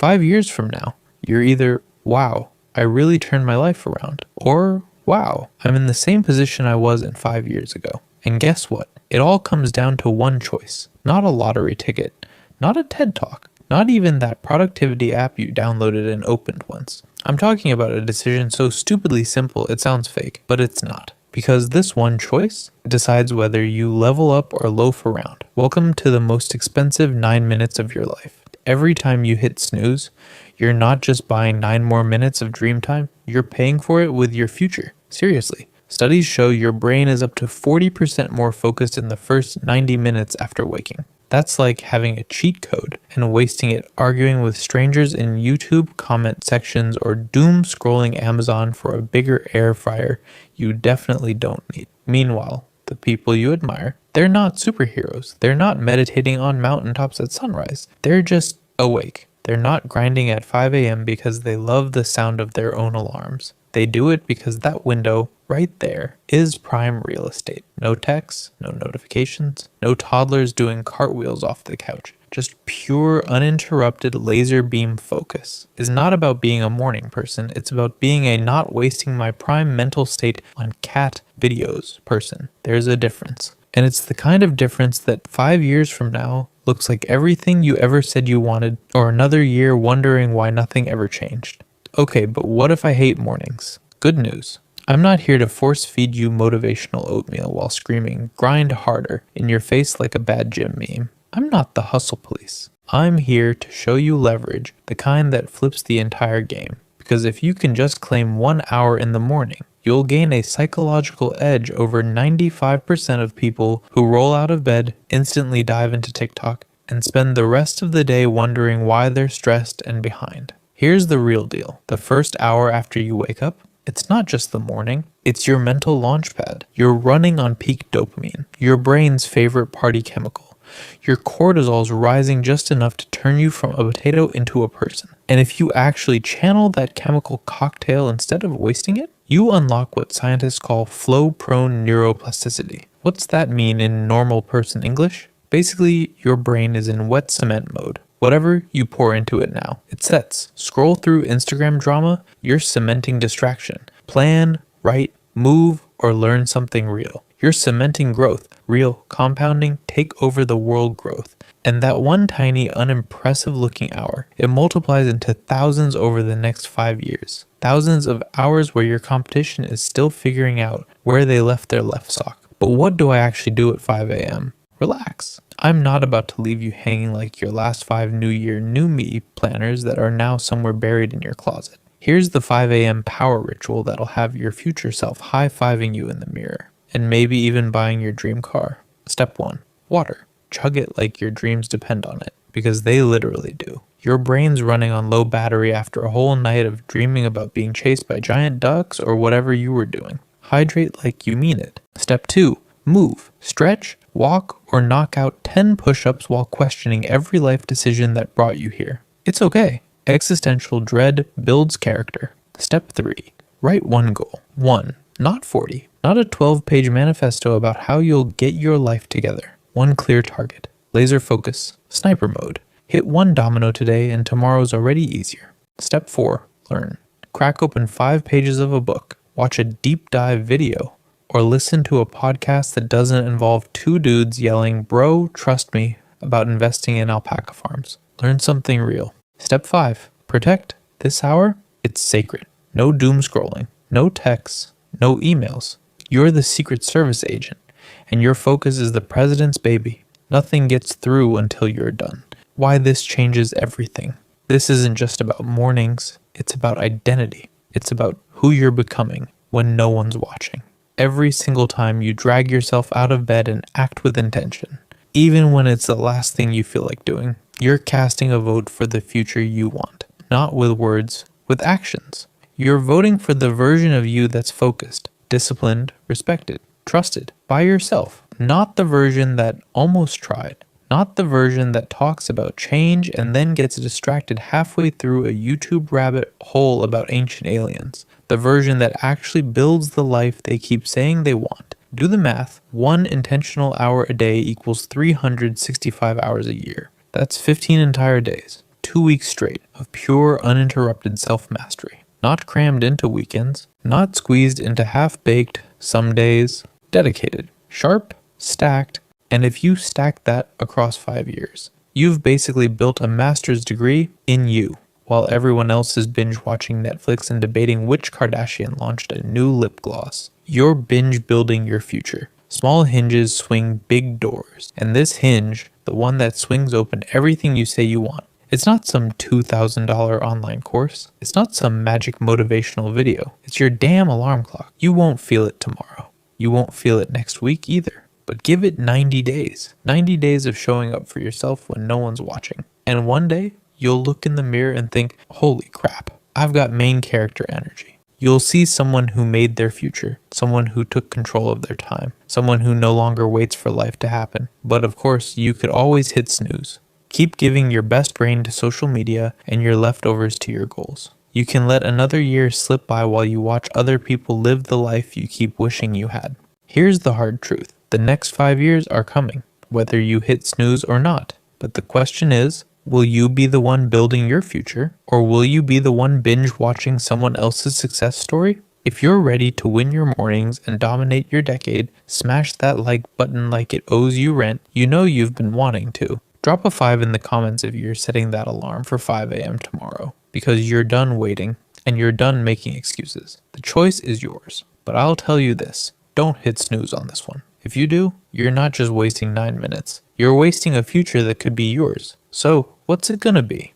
5 years from now, you're either, wow, I really turned my life around, or wow, I'm in the same position I was in 5 years ago. And guess what? It all comes down to one choice, not a lottery ticket, not a TED Talk, not even that productivity app you downloaded and opened once. I'm talking about a decision so stupidly simple it sounds fake, but it's not. Because this one choice decides whether you level up or loaf around. Welcome to the most expensive 9 minutes of your life. Every time you hit snooze, you're not just buying 9 more minutes of dream time, you're paying for it with your future. Seriously. Studies show your brain is up to 40% more focused in the first 90 minutes after waking. That's like having a cheat code and wasting it arguing with strangers in YouTube comment sections or doom scrolling Amazon for a bigger air fryer you definitely don't need. Meanwhile, the people you admire, they're not superheroes. They're not meditating on mountaintops at sunrise. They're just awake. They're not grinding at 5 a.m. because they love the sound of their own alarms. They do it because that window right there is prime real estate. No texts, no notifications, no toddlers doing cartwheels off the couch. Just pure, uninterrupted laser beam focus. It's not about being a morning person. It's about being a not wasting my prime mental state on cat videos person. There's a difference. And it's the kind of difference that 5 years from now looks like everything you ever said you wanted, or another year wondering why nothing ever changed. Okay, but what if I hate mornings? Good news. I'm not here to force feed you motivational oatmeal while screaming, grind harder, in your face like a bad gym meme. I'm not the hustle police. I'm here to show you leverage, the kind that flips the entire game. Because if you can just claim 1 hour in the morning, you'll gain a psychological edge over 95% of people who roll out of bed, instantly dive into TikTok, and spend the rest of the day wondering why they're stressed and behind. Here's the real deal. The first hour after you wake up, it's not just the morning, it's your mental launch pad. You're running on peak dopamine, your brain's favorite party chemical. Your cortisol's rising just enough to turn you from a potato into a person. And if you actually channel that chemical cocktail instead of wasting it, you unlock what scientists call flow-prone neuroplasticity. What's that mean in normal person English? Basically, your brain is in wet cement mode. Whatever you pour into it now, it sets. Scroll through Instagram drama, you're cementing distraction. Plan, write, move, or learn something real. You're cementing growth, real compounding, take over the world growth. And that one tiny, unimpressive looking hour, it multiplies into thousands over the next 5 years. Thousands of hours where your competition is still figuring out where they left their left sock. But what do I actually do at 5 a.m.? Relax. I'm not about to leave you hanging like your last 5 New Year, New Me planners that are now somewhere buried in your closet. Here's the 5 a.m. power ritual that'll have your future self high-fiving you in the mirror, and maybe even buying your dream car. Step 1. Water. Chug it like your dreams depend on it, because they literally do. Your brain's running on low battery after a whole night of dreaming about being chased by giant ducks or whatever you were doing. Hydrate like you mean it. Step 2. Move. Stretch, walk, or knock out 10 push-ups while questioning every life decision that brought you here. It's okay. Existential dread builds character. Step 3. Write one goal. 1. Not 40. Not a 12-page manifesto about how you'll get your life together. One clear target. Laser focus. Sniper mode. Hit one domino today and tomorrow's already easier. Step 4. Learn. Crack open 5 pages of a book. Watch a deep dive video. Or listen to a podcast that doesn't involve 2 dudes yelling, "Bro, trust me," about investing in alpaca farms. Learn something real. Step 5. Protect. This hour, it's sacred. No doom scrolling. No texts. No emails. You're the Secret Service agent, and your focus is the president's baby. Nothing gets through until you're done. Why this changes everything. This isn't just about mornings. It's about identity. It's about who you're becoming when no one's watching. Every single time you drag yourself out of bed and act with intention, even when it's the last thing you feel like doing, you're casting a vote for the future you want, not with words, with actions. You're voting for the version of you that's focused, disciplined, respected, trusted by yourself, not the version that almost tried, not the version that talks about change and then gets distracted halfway through a YouTube rabbit hole about ancient aliens. The version that actually builds the life they keep saying they want. Do the math. 1 intentional hour a day equals 365 hours a year. That's 15 entire days. 2 weeks straight of pure uninterrupted self-mastery. Not crammed into weekends, not squeezed into half-baked some days. Dedicated, sharp, stacked, and if you stack that across 5 years, you've basically built a master's degree in you, while everyone else is binge watching Netflix and debating which Kardashian launched a new lip gloss. You're binge building your future. Small hinges swing big doors, and this hinge, the one that swings open everything you say you want, it's not some $2,000 online course. It's not some magic motivational video. It's your damn alarm clock. You won't feel it tomorrow. You won't feel it next week either. But give it 90 days. 90 days of showing up for yourself when no one's watching. And one day, you'll look in the mirror and think, holy crap, I've got main character energy. You'll see someone who made their future, someone who took control of their time, someone who no longer waits for life to happen. But of course, you could always hit snooze. Keep giving your best brain to social media and your leftovers to your goals. You can let another year slip by while you watch other people live the life you keep wishing you had. Here's the hard truth. The next 5 years are coming, whether you hit snooze or not. But the question is, will you be the one building your future, or will you be the one binge watching someone else's success story? If you're ready to win your mornings and dominate your decade, smash that like button like it owes you rent. You know you've been wanting to. Drop a 5 in the comments if you're setting that alarm for 5 a.m. tomorrow, because you're done waiting and you're done making excuses. The choice is yours, but I'll tell you this, don't hit snooze on this one. If you do, you're not just wasting 9 minutes. You're wasting a future that could be yours. So, what's it gonna be?